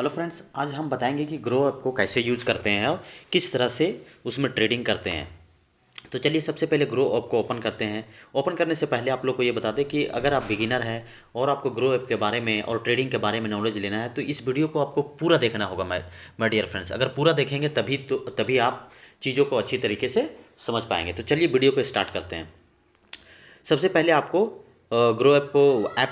Hello friends, आज हम बताएंगे कि ग्रो ऐप को कैसे यूज करते हैं और किस तरह से उसमें ट्रेडिंग करते हैं। तो चलिए सबसे पहले ग्रो ऐप को ओपन करते हैं। ओपन करने से पहले आप लोग को ये बता दें कि अगर आप बिगिनर हैं और आपको ग्रो ऐप के बारे में और ट्रेडिंग के बारे में नॉलेज लेना है तो इस वीडियो को आपको पूरा देखना होगा माय डियर फ्रेंड्स। अगर पूरा देखेंगे तभी आप चीज़ों को अच्छी तरीके से समझ पाएंगे। तो चलिए वीडियो को स्टार्ट करते हैं। सबसे पहले आपको ग्रो ऐप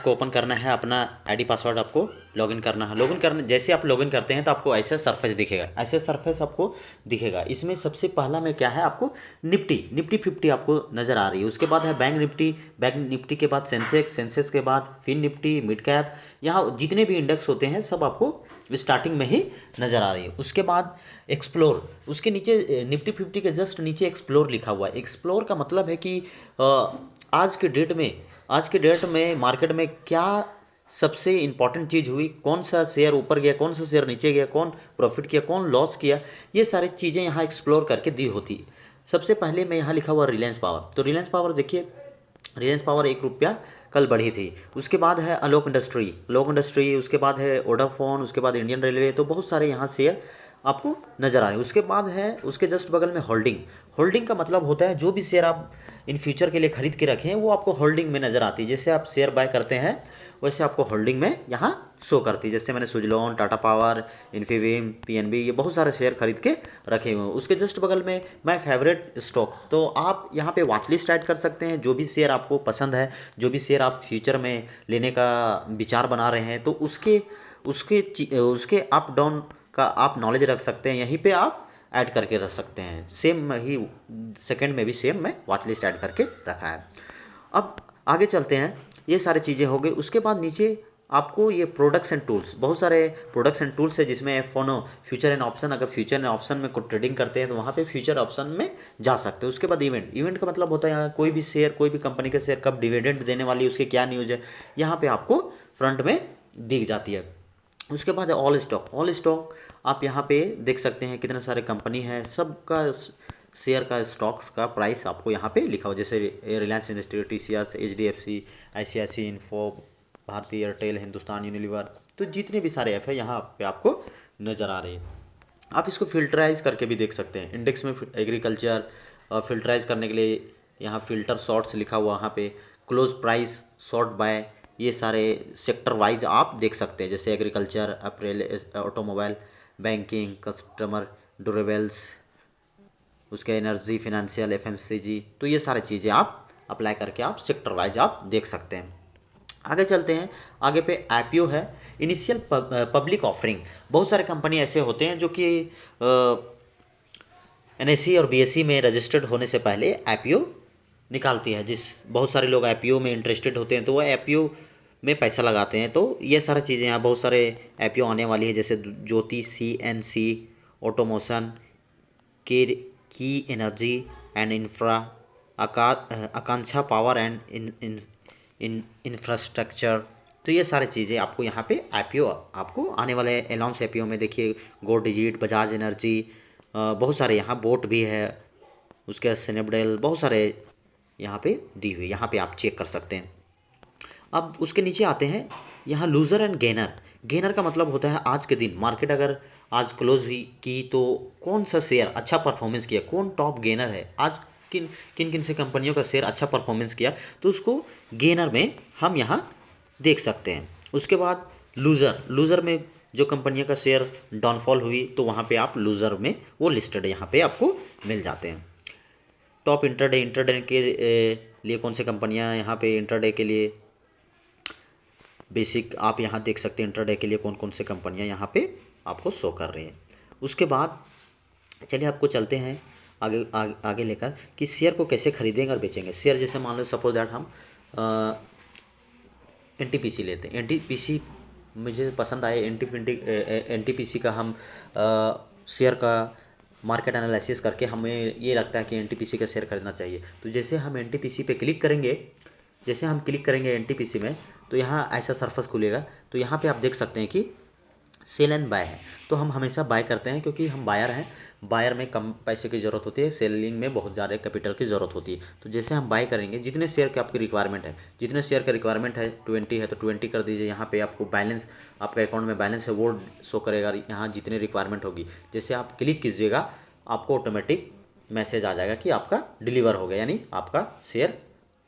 को ओपन करना है। अपना आईडी पासवर्ड आपको लॉगिन करना है। लॉगिन करने जैसे आप लॉगिन करते हैं तो आपको ऐसा सरफेस दिखेगा, ऐसे सरफेस आपको दिखेगा। इसमें सबसे पहला में क्या है, आपको निफ्टी 50 आपको नज़र आ रही है। उसके बाद है बैंक निफ्टी के बाद सेंसेक्स के बाद फिन निफ्टी, मिड कैप, यहाँ जितने भी इंडेक्स होते हैं सब आपको स्टार्टिंग में ही नज़र आ रही है। उसके बाद एक्सप्लोर, उसके नीचे निफ्टी 50 के जस्ट नीचे एक्सप्लोर लिखा हुआ है। एक्सप्लोर का मतलब है कि आज के डेट में मार्केट में क्या सबसे इंपॉर्टेंट चीज़ हुई, कौन सा शेयर ऊपर गया, कौन सा शेयर नीचे गया, कौन प्रॉफिट किया, कौन लॉस किया, ये सारी चीज़ें यहाँ एक्सप्लोर करके दी होती है। सबसे पहले मैं यहाँ लिखा हुआ रिलायंस पावर, तो रिलायंस पावर देखिए, रिलायंस पावर 1 रुपया कल बढ़ी थी। उसके बाद है अलोक इंडस्ट्री, उसके बाद है वोडाफोन, उसके बाद इंडियन रेलवे। तो बहुत सारे यहाँ शेयर आपको नज़र आ रहे हैं। उसके बाद है उसके जस्ट बगल में होल्डिंग का मतलब होता है जो भी शेयर आप इन फ्यूचर के लिए खरीद के रखें वो आपको होल्डिंग में नज़र आती है। जैसे आप शेयर बाय करते हैं वैसे आपको होल्डिंग में यहाँ शो करती है। जैसे मैंने Suzlon, Tata power, Infibeam, PNB, ये बहुत सारे शेयर खरीद के रखे हुए हैं। उसके जस्ट बगल में माय फेवरेट स्टॉक, तो आप यहाँ पे वॉच लिस्ट ऐड कर सकते हैं। जो भी शेयर आपको पसंद है, जो भी शेयर आप फ्यूचर में लेने का विचार बना रहे हैं, तो उसके उसके अप डाउन का आप नॉलेज रख सकते हैं। यहीं पे आप ऐड करके रख सकते हैं। सेम ही सेकंड में भी सेम मैं वॉच लिस्ट ऐड करके रखा है। अब आगे चलते हैं। ये सारी चीज़ें हो गई। उसके बाद नीचे आपको ये प्रोडक्ट्स एंड टूल्स, बहुत सारे प्रोडक्ट्स एंड टूल्स है जिसमें फोनो फ्यूचर एंड ऑप्शन, अगर फ्यूचर एंड ऑप्शन में कोई ट्रेडिंग करते हैं तो वहाँ पे फ्यूचर ऑप्शन में जा सकते हैं। उसके बाद इवेंट का मतलब होता है यहाँ कोई भी शेयर, कोई भी कंपनी का शेयर कब डिविडेंड देने वाली है, उसकी क्या न्यूज़ है, यहाँ पे आपको फ्रंट में दिख जाती है। उसके बाद है ऑल स्टॉक आप यहाँ पे देख सकते हैं कितने सारे कंपनी है, सबका शेयर का स्टॉक्स का प्राइस आपको यहाँ पे लिखा हो। जैसे Reliance industry, TCS, HDFC, ICICI Info, Bharti Airtel, Hindustan Unilever, तो जितने भी सारे ऐप है यहाँ पे आपको नज़र आ रही है। आप इसको फिल्टराइज करके भी देख सकते हैं। इंडेक्स में एग्रीकल्चर फिल्टराइज करने के लिए यहाँ फिल्टर शॉर्ट्स लिखा हुआ, वहाँ पे क्लोज प्राइस, शॉर्ट बाय, ये सारे सेक्टर वाइज आप देख सकते हैं। जैसे एग्रीकल्चर, अप्रैल, ऑटोमोबाइल, बैंकिंग, कस्टमर ड्यूरेबल्स, उसके एनर्जी, फिनेंशियल, एफएमसीजी, तो ये सारी चीज़ें आप अप्लाई करके आप सेक्टर वाइज आप देख सकते हैं। आगे चलते हैं। आगे पे आईपीओ है, इनिशियल पब्लिक ऑफरिंग। बहुत सारे कंपनी ऐसे होते हैं जो कि एनएसई और बीएसई में रजिस्टर्ड होने से पहले आईपीओ निकालती है। बहुत सारे लोग आईपीओ में इंटरेस्टेड होते हैं तो वह आईपीओ में पैसा लगाते हैं। तो ये सारी चीज़ें यहाँ बहुत सारे आईपीओ आने वाली है, जैसे ज्योति, सीएनसी, ऑटोमोशन, की energy and infra, Akanksha power and infrastructure. तो ये सारी चीज़ें आपको यहाँ पे आईपीओ आपको आने वाले अनाउंस आईपीओ में देखिए, गो डिजिट, बजाज एनर्जी, बहुत सारे यहाँ बोट भी है, उसके स्नैपडील, बहुत सारे यहाँ पे दी हुई, यहाँ पे आप चेक कर सकते हैं। अब उसके नीचे आते हैं, यहाँ लूज़र एंड गेनर का मतलब होता है आज के दिन मार्केट अगर आज क्लोज हुई की तो कौन सा शेयर अच्छा परफॉर्मेंस किया, कौन टॉप गेनर है, आज किन किन किन से कंपनियों का शेयर अच्छा परफॉर्मेंस किया, तो उसको गेनर में हम यहाँ देख सकते हैं। उसके बाद लूज़र में जो कंपनियों का शेयर डाउनफॉल हुई तो वहाँ पे आप लूज़र में वो लिस्टेड यहाँ पे आपको मिल जाते हैं। टॉप इंटरडे के लिए कौन सी कंपनियाँ यहाँ पे इंटरडे के लिए बेसिक आप यहाँ देख सकते हैं। इंटरडे के लिए कौन कौन से कंपनियाँ यहाँ पे आपको शो कर रही हैं। उसके बाद चलिए आपको चलते हैं आगे लेकर कि शेयर को कैसे खरीदेंगे और बेचेंगे। शेयर जैसे मान लो सपोज दैट हम एनटीपीसी लेते हैं। एनटीपीसी मुझे पसंद आए, एनटीपीसी का हम शेयर का मार्केट एनालिसिस करके हमें ये लगता है कि एनटीपीसी का शेयर खरीदना चाहिए। तो जैसे हम एनटीपीसी पे क्लिक करेंगे, एनटीपीसी में, तो यहाँ ऐसा सरफेस खुलेगा। तो यहाँ पे आप देख सकते हैं कि सेल एंड बाय है, तो हम हमेशा बाय करते हैं क्योंकि हम बायर हैं। बायर में कम पैसे की ज़रूरत होती है, सेलिंग में बहुत ज़्यादा कैपिटल की ज़रूरत होती है। तो जैसे हम बाय करेंगे, जितने शेयर की आपकी रिक्वायरमेंट है, जितने शेयर का रिक्वायरमेंट है 20 है तो 20 कर दीजिए। यहाँ पे आपको बैलेंस, आपका अकाउंट में बैलेंस है वो शो करेगा, यहाँ जितनी रिक्वायरमेंट होगी। जैसे आप क्लिक कीजिएगा, आपको ऑटोमेटिक मैसेज आ जाएगा कि आपका डिलीवर हो गया, यानी आपका शेयर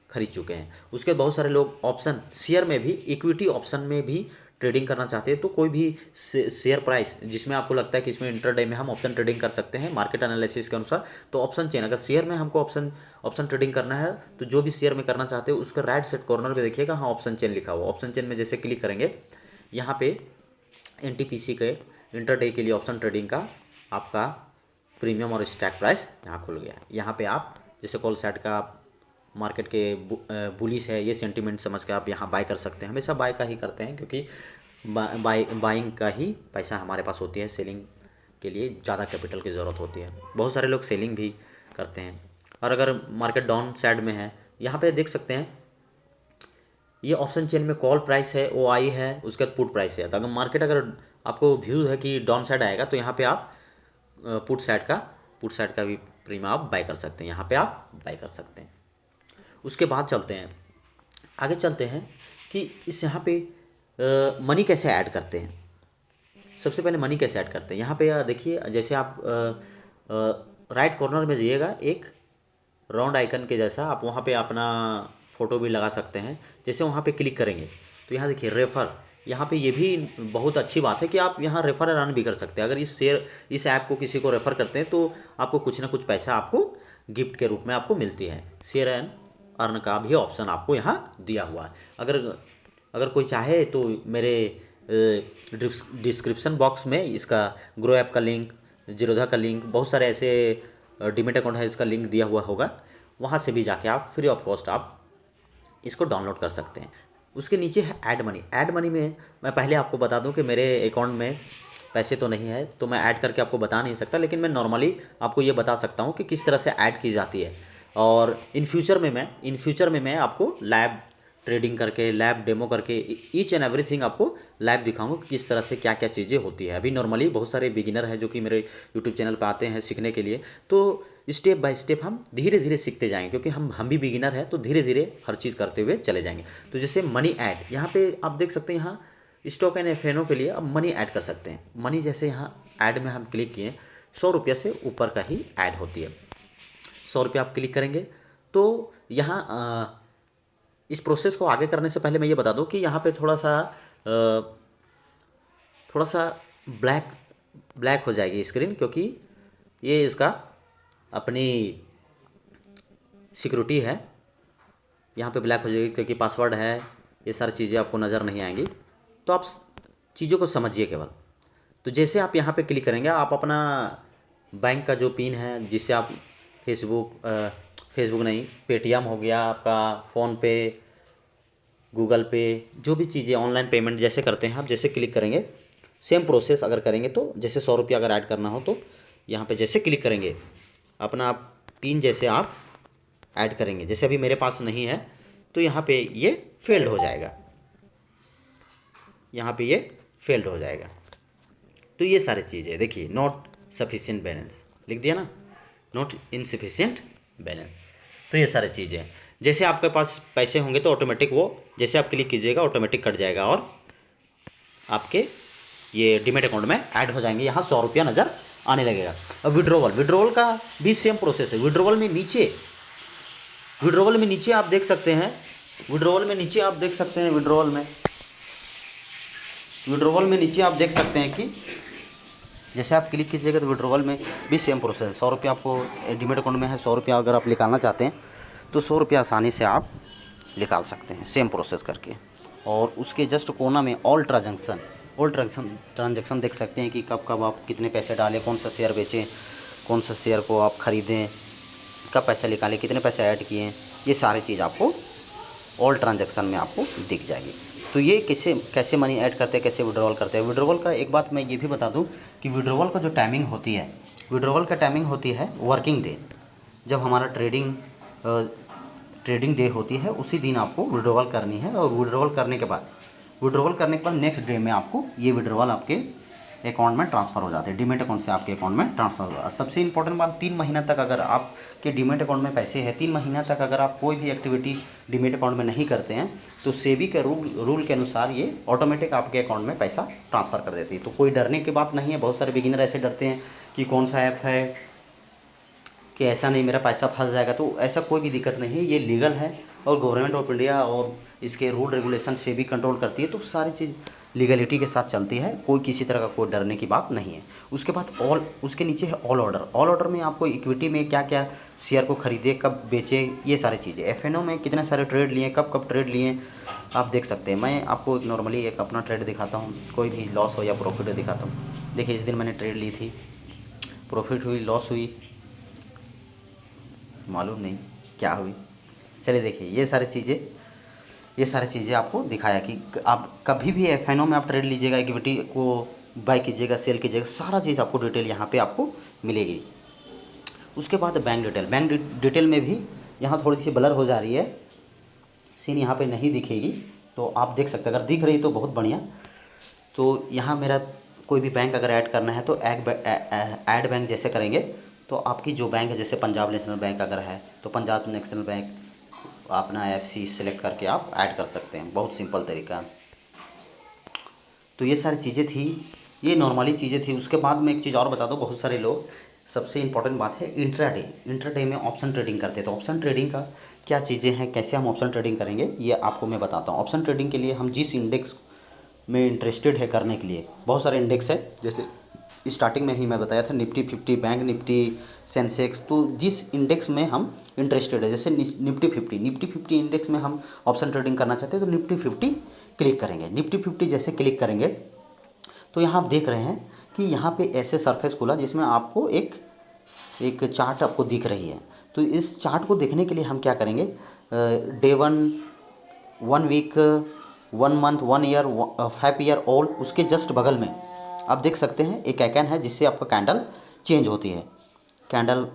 खरीद चुके हैं। उसके बाद बहुत सारे लोग ऑप्शन शेयर में भी, इक्विटी ऑप्शन में भी ट्रेडिंग करना चाहते हैं। तो कोई भी शेयर प्राइस जिसमें आपको लगता है कि इसमें इंटरडे में हम ऑप्शन ट्रेडिंग कर सकते हैं मार्केट एनालिसिस के अनुसार, तो ऑप्शन चेन, अगर शेयर में हमको ऑप्शन ट्रेडिंग करना है तो जो भी शेयर में करना चाहते हैं उसका राइट साइड कॉर्नर पे देखिएगा, हाँ ऑप्शन चेन लिखा हुआ। ऑप्शन चेन में जैसे क्लिक करेंगे, यहाँ पे एनटीपीसी के इंटरडे के लिए ऑप्शन ट्रेडिंग का आपका प्रीमियम और स्ट्राइक प्राइस यहाँ खुल गया। यहाँ पे आप जैसे कॉल साइड का मार्केट के बुलिश है, ये सेंटीमेंट समझ के आप यहाँ बाय कर सकते हैं। हमेशा बाय का ही करते हैं क्योंकि बाइंग का ही पैसा हमारे पास होती है, सेलिंग के लिए ज़्यादा कैपिटल की ज़रूरत होती है। बहुत सारे लोग सेलिंग भी करते हैं। और अगर मार्केट डाउन साइड में है, यहाँ पे देख सकते हैं ये ऑप्शन चेन में कॉल प्राइस है, OI है, उसके बाद पुट प्राइस है। तो अगर मार्केट, अगर आपको व्यू है कि डाउन साइड आएगा तो यहाँ पे आप पुट साइड का भी प्रीमियम आप बाय कर सकते हैं, यहाँ पे आप बाय कर सकते हैं। उसके बाद चलते हैं, आगे चलते हैं कि इस यहाँ पे मनी कैसे ऐड करते हैं। सबसे पहले मनी कैसे ऐड करते हैं, यहाँ पे देखिए, जैसे आप राइट कॉर्नर में जाइएगा, एक राउंड आइकन के जैसा, आप वहाँ पे अपना फ़ोटो भी लगा सकते हैं। जैसे वहाँ पे क्लिक करेंगे तो यहाँ देखिए रेफ़र, यहाँ पे ये भी बहुत अच्छी बात है कि आप यहाँ रेफ़र एंड अर्न भी कर सकते हैं। अगर इस ऐप को किसी को रेफ़र करते हैं तो आपको कुछ ना कुछ पैसा आपको गिफ्ट के रूप में आपको मिलती है। शेयर एंड अर्न का भी ऑप्शन आपको यहाँ दिया हुआ है। अगर कोई चाहे तो मेरे डिस्क्रिप्शन बॉक्स में इसका ग्रो ऐप का लिंक, जीरोधा का लिंक, बहुत सारे ऐसे डीमेट अकाउंट है इसका लिंक दिया हुआ होगा, वहाँ से भी जाके आप फ्री ऑफ कॉस्ट आप इसको डाउनलोड कर सकते हैं। उसके नीचे है ऐड मनी। ऐड मनी में मैं पहले आपको बता दूं कि मेरे अकाउंट में पैसे तो नहीं है तो मैं ऐड करके आपको बता नहीं सकता, लेकिन मैं नॉर्मली आपको ये बता सकता हूँ कि किस तरह से ऐड की जाती है। और इन फ्यूचर में मैं आपको लाइव ट्रेडिंग करके, लाइव डेमो करके, ईच एंड एवरीथिंग आपको लाइव दिखाऊंगा कि किस तरह से क्या क्या चीज़ें होती है। अभी नॉर्मली बहुत सारे बिगिनर हैं जो कि मेरे यूट्यूब चैनल पर आते हैं सीखने के लिए, तो स्टेप बाय स्टेप हम धीरे धीरे सीखते जाएंगे क्योंकि हम भी बिगिनर हैं, तो धीरे धीरे हर चीज़ करते हुए चले जाएंगे। तो जैसे मनी ऐड, यहाँ पे आप देख सकते हैं, यहाँ स्टॉक एंड एफएनओ के लिए आप मनी ऐड कर सकते हैं। मनी जैसे यहाँ ऐड में हम क्लिक किए, 100 रुपये से ऊपर का ही ऐड होती है। 100 रुपये आप क्लिक करेंगे तो यहाँ इस प्रोसेस को आगे करने से पहले मैं ये बता दूं कि यहाँ पे थोड़ा सा ब्लैक हो जाएगी स्क्रीन, क्योंकि ये इसका अपनी सिक्योरिटी है। यहाँ पे ब्लैक हो जाएगी क्योंकि पासवर्ड है, ये सारी चीज़ें आपको नज़र नहीं आएंगी। तो आप चीज़ों को समझिए केवल। तो जैसे आप यहाँ पे क्लिक करेंगे, आप अपना बैंक का जो पिन है, जिससे आप फेसबुक नहीं, पेटीएम हो गया आपका, फ़ोनपे, गूगल पे, जो भी चीज़ें ऑनलाइन पेमेंट जैसे करते हैं आप, जैसे क्लिक करेंगे सेम प्रोसेस अगर करेंगे तो जैसे 100 रुपया अगर ऐड करना हो तो यहाँ पे जैसे क्लिक करेंगे, अपना पिन जैसे आप ऐड करेंगे, जैसे अभी मेरे पास नहीं है तो यहाँ पे ये फेल्ड हो जाएगा, यहाँ पे ये फेल्ड हो जाएगा। तो ये सारी चीज़ें देखिए, नॉट सफिशिएंट बैलेंस लिख दिया ना, नॉट इनसफिशिएंट बैलेंस। तो ये सारी चीज़ें, जैसे आपके पास पैसे होंगे तो ऑटोमेटिक वो, जैसे आप क्लिक कीजिएगा ऑटोमेटिक कट जाएगा और आपके ये डीमेट अकाउंट में ऐड हो जाएंगे। यहाँ 100 रुपया नज़र आने लगेगा। अब विड्रॉवल का भी सेम प्रोसेस है। विड्रॉवल में नीचे आप देख सकते हैं, विड्रॉवल में नीचे आप देख सकते हैं कि जैसे आप क्लिक कीजिएगा तो विड्रॉवल में भी सेम प्रोसेस है। 100 रुपया आपको डीमेट अकाउंट में है, 100 रुपया अगर आप निकालना चाहते हैं तो 100 रुपया आसानी से आप निकाल सकते हैं सेम प्रोसेस करके। और उसके जस्ट कोना में ऑल ट्रांजैक्शन देख सकते हैं कि कब आप कितने पैसे डालें, कौन सा शेयर बेचें, कौन सा शेयर को आप ख़रीदें, कब पैसे निकालें, कितने पैसे ऐड किए, ये सारी चीज़ आपको ऑल ट्रांजैक्शन में आपको दिख जाएगी। तो ये कैसे मनी ऐड करते हैं, कैसे विड्रॉवल करते हैं। विड्रॉवल का एक बात मैं ये भी बता दूं कि विड्रॉवल का जो टाइमिंग होती है, विड्रॉवल का टाइमिंग होती है वर्किंग डे। जब हमारा ट्रेडिंग डे होती है उसी दिन आपको विड्रॉवल करनी है। और विड्रॉवल करने के बाद नेक्स्ट डे में आपको ये विड्रॉवल आपके अकाउंट में ट्रांसफ़र हो जाते हैं, डीमेट अकाउंट से आपके अकाउंट में ट्रांसफ़र हो जाता है। सबसे इंपॉर्टेंट बात, 3 महीना तक अगर आपके डीमेट अकाउंट में पैसे हैं, 3 महीना तक अगर आप कोई भी एक्टिविटी डीमेट अकाउंट में नहीं करते हैं तो सेबी के रूल के अनुसार ये ऑटोमेटिक आपके अकाउंट में पैसा ट्रांसफ़र कर देती है। तो कोई डरने की बात नहीं है। बहुत सारे बिगिनर ऐसे डरते हैं कि कौन सा ऐप है, कि ऐसा नहीं मेरा पैसा फंस जाएगा, तो ऐसा कोई भी दिक्कत नहीं है। ये लीगल है और गवर्नमेंट ऑफ इंडिया और इसके रूल रेगुलेशन से भी कंट्रोल करती है, तो सारी चीज़ लीगलिटी के साथ चलती है। कोई किसी तरह का कोई डरने की बात नहीं है। उसके बाद उसके नीचे है ऑल ऑर्डर। ऑल ऑर्डर में आपको इक्विटी में क्या क्या शेयर को खरीदे, कब बेचे, ये सारी चीज़ें। एफएनओ में कितने सारे ट्रेड लिए, कब कब ट्रेड लिए, आप देख सकते हैं। मैं आपको नॉर्मली एक अपना ट्रेड दिखाता हूँ, कोई भी लॉस हो या प्रॉफिट दिखाता हूँ। देखिए, इस दिन मैंने ट्रेड ली थी, प्रॉफिट हुई, लॉस हुई, मालूम नहीं क्या हुई। चलिए देखिए, ये सारी चीज़ें आपको दिखाया कि आप कभी भी एफएनओ में आप ट्रेड लीजिएगा, इक्विटी को बाय कीजिएगा, सेल कीजिएगा, सारा चीज़ आपको डिटेल यहाँ पे आपको मिलेगी। उसके बाद बैंक डिटेल में भी यहाँ थोड़ी सी ब्लर हो जा रही है, सीन यहाँ पे नहीं दिखेगी, तो आप देख सकते हैं। अगर दिख रही तो बहुत बढ़िया। तो यहाँ मेरा कोई भी बैंक अगर ऐड करना है तो ऐड बैंक जैसे करेंगे तो आपकी जो बैंक है, जैसे पंजाब नेशनल बैंक अगर है तो पंजाब नेशनल बैंक अपना एफसी सेलेक्ट करके आप ऐड कर सकते हैं। बहुत सिंपल तरीका। तो ये सारी चीज़ें थी, ये नॉर्मली चीज़ें थी। उसके बाद मैं एक चीज़ और बता दूँ, बहुत सारे लोग, सबसे इंपॉर्टेंट बात है इंट्राडे में ऑप्शन ट्रेडिंग करते हैं। तो ऑप्शन ट्रेडिंग का क्या चीज़ें हैं, कैसे हम ऑप्शन ट्रेडिंग करेंगे, ये आपको मैं बताता हूँ। ऑप्शन ट्रेडिंग के लिए हम जिस इंडेक्स में इंटरेस्टेड है करने के लिए, बहुत सारे इंडेक्स है, जैसे स्टार्टिंग में ही मैं बताया था निफ्टी 50, बैंक निफ्टी, सेंसेक्स। तो जिस इंडेक्स में हम इंटरेस्टेड है, जैसे निफ्टी 50 इंडेक्स में हम ऑप्शन ट्रेडिंग करना चाहते हैं तो निफ्टी 50 क्लिक करेंगे। निफ्टी 50 जैसे क्लिक करेंगे तो यहाँ आप देख रहे हैं कि यहाँ पे ऐसे सरफेस खुला जिसमें आपको एक चार्ट आपको दिख रही है। तो इस चार्ट को देखने के लिए हम क्या करेंगे, day 1 week, 1 month, 1 year, 5 year all, उसके जस्ट बगल में आप देख सकते हैं एक आइकन है जिससे आपका कैंडल चेंज होती है। कैंडल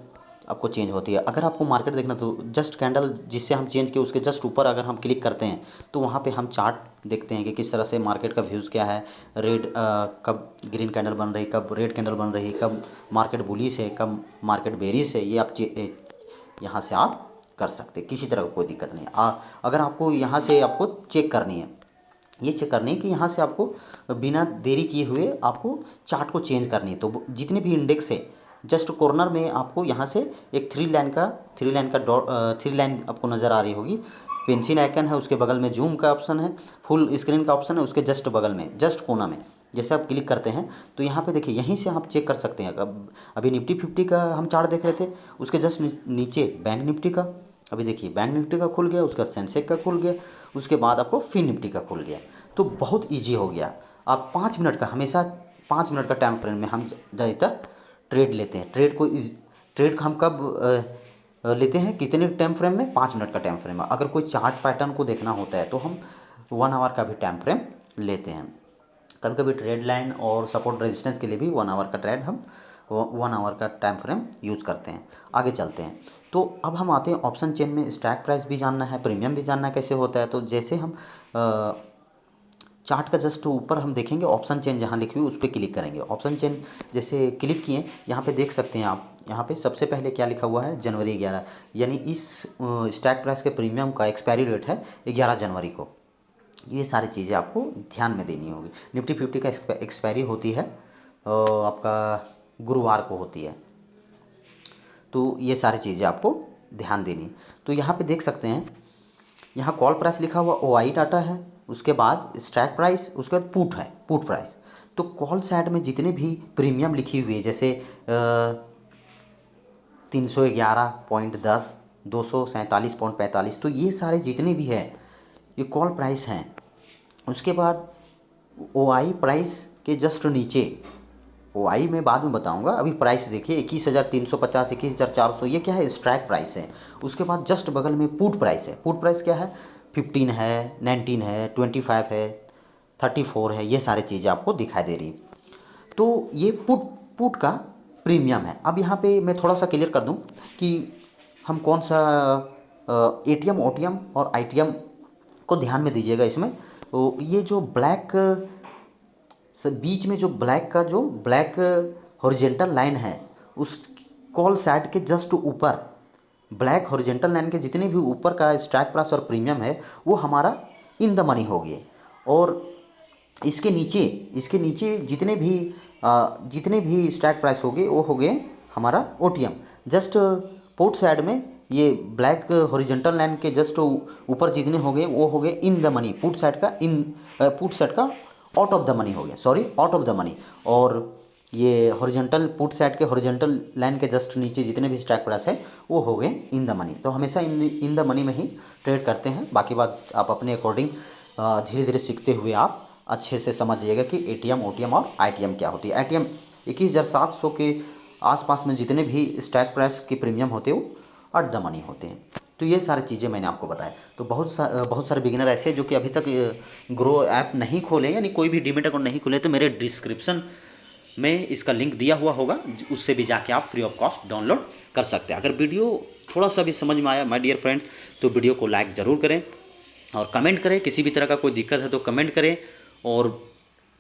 आपको चेंज होती है। अगर आपको मार्केट देखना तो जस्ट कैंडल जिससे हम चेंज किए उसके जस्ट ऊपर अगर हम क्लिक करते हैं तो वहाँ पे हम चार्ट देखते हैं कि किस तरह से मार्केट का व्यूज़ क्या है। रेड कब ग्रीन कैंडल बन रही, कब रेड कैंडल बन रही, कब मार्केट बुलिश है, कब मार्केट बेरिश है, ये आप यहाँ से आप कर सकते हैं। किसी तरह का कोई दिक्कत नहीं है। अगर आपको यहाँ से आपको चेक करनी है, ये चेक करनी है कि यहाँ से आपको बिना देरी किए हुए आपको चार्ट को चेंज करनी है। तो जितने भी इंडेक्स है जस्ट कॉर्नर में आपको यहाँ से एक थ्री लाइन आपको नज़र आ रही होगी। पेंसिल आइकन है, उसके बगल में जूम का ऑप्शन है, फुल स्क्रीन का ऑप्शन है, उसके जस्ट बगल में जस्ट कोना में जैसे आप क्लिक करते हैं तो यहाँ पे देखिए, यहीं से आप चेक कर सकते हैं। अभी निफ्टी 50 का हम चार्ट देख रहे थे, उसके जस्ट नीचे बैंक निफ्टी का, अभी देखिए बैंक निफ्टी का खुल गया, उसका सेंसेक्स का खुल गया, उसके बाद आपको फिन निफ्टी का खुल गया। तो बहुत ईजी हो गया। आप 5 मिनट का, हमेशा 5 मिनट का टाइम फ्रेम में हम ज़्यादातर ट्रेड लेते हैं। ट्रेड को हम कब लेते हैं, कितने टाइम फ्रेम में, 5 मिनट का टाइम फ्रेम में। अगर कोई चार्ट पैटर्न को देखना होता है तो हम 1 आवर का भी टाइम फ्रेम लेते हैं। कभी कभी ट्रेड लाइन और सपोर्ट रेजिस्टेंस के लिए भी 1 आवर का ट्रेड हम 1 आवर का टाइम फ्रेम यूज़ करते हैं। आगे चलते हैं। तो अब हम आते हैं ऑप्शन चेन में। स्ट्राइक प्राइस भी जानना है, प्रीमियम भी जानना है कैसे होता है। तो जैसे हम चार्ट का जस्ट ऊपर हम देखेंगे ऑप्शन चेन जहाँ लिखी हुई उस पर क्लिक करेंगे। ऑप्शन चेन जैसे क्लिक किए, यहाँ पे देख सकते हैं आप, यहाँ पे सबसे पहले क्या लिखा हुआ है, जनवरी 11, यानी इस स्ट्राइक प्राइस के प्रीमियम का एक्सपायरी डेट है 11 जनवरी को। ये सारी चीज़ें आपको ध्यान में देनी होगी। निफ्टी 50 का एक्सपायरी होती है आपका गुरुवार को होती है। तो ये सारी चीज़ें आपको ध्यान देनी। तो यहाँ पे देख सकते हैं, यहाँ कॉल प्राइस लिखा हुआ OI डाटा है, उसके बाद स्ट्राइक प्राइस, उसके बाद पुट है, पुट प्राइस। तो कॉल साइड में जितने भी प्रीमियम लिखी हुई है, जैसे 311.10, 247.45, तो ये सारे जितने भी है ये कॉल प्राइस हैं। उसके बाद OI प्राइस के जस्ट नीचे, OI में बाद में बताऊंगा, अभी प्राइस देखिए 21,350, 21,400, ये क्या है, स्ट्राइक प्राइस है। उसके बाद जस्ट बगल में पुट प्राइस है। पुट प्राइस क्या है, 15 है, 19 है, 25 है, 34 है, ये सारी चीज़ें आपको दिखाई दे रही। तो ये पुट का प्रीमियम है। अब यहाँ पे मैं थोड़ा सा क्लियर कर दूँ कि हम कौन सा ATM, OTM और ITM को ध्यान में दीजिएगा इसमें। तो ये जो ब्लैक बीच में जो ब्लैक हॉरिजेंटल लाइन है उस कॉल साइड के जस्ट ऊपर, ब्लैक हॉरिजेंटल लाइन के जितने भी ऊपर का स्ट्राइक प्राइस और प्रीमियम है वो हमारा इन द मनी हो गए। और इसके नीचे जितने भी स्ट्राइक प्राइस हो गए वो हो गए हमारा ओटीएम। जस्ट पोर्ट साइड में ये ब्लैक हॉरिजेंटल लाइन के जस्ट ऊपर जितने हो गए वो हो गए in the money, put side का आउट ऑफ द मनी हो गया, sorry out of the money. और ये हॉरिजेंटल पुट साइड के हॉरिजेंटल लाइन के जस्ट नीचे जितने भी स्ट्राइक प्राइस है वो हो गए इन द मनी। तो हमेशा इन द मनी में ही ट्रेड करते हैं। बाकी बात आप अपने अकॉर्डिंग धीरे धीरे सीखते हुए आप अच्छे से समझिएगा कि एटीएम, ओटीएम और आईटीएम क्या होती है। आईटीएम 21,700 के आसपास में जितने भी स्ट्राइक प्राइस के प्रीमियम होते हैं वो एट द मनी होते हैं। तो ये सारी चीज़ें मैंने आपको बताया। तो बहुत सारे बिगिनर ऐसे हैं जो कि अभी तक ग्रो ऐप नहीं खोले, यानी कोई भी डीमेट अकाउंट नहीं खोले, तो मेरे डिस्क्रिप्शन में इसका लिंक दिया हुआ होगा, उससे भी जाके आप फ्री ऑफ कॉस्ट डाउनलोड कर सकते हैं। अगर वीडियो थोड़ा सा भी समझ में आया माय डियर फ्रेंड्स, तो वीडियो को लाइक ज़रूर करें और कमेंट करें। किसी भी तरह का कोई दिक्कत है तो कमेंट करें और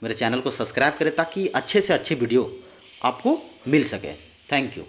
मेरे चैनल को सब्सक्राइब करें ताकि अच्छे से अच्छे वीडियो आपको मिल सके। Thank you.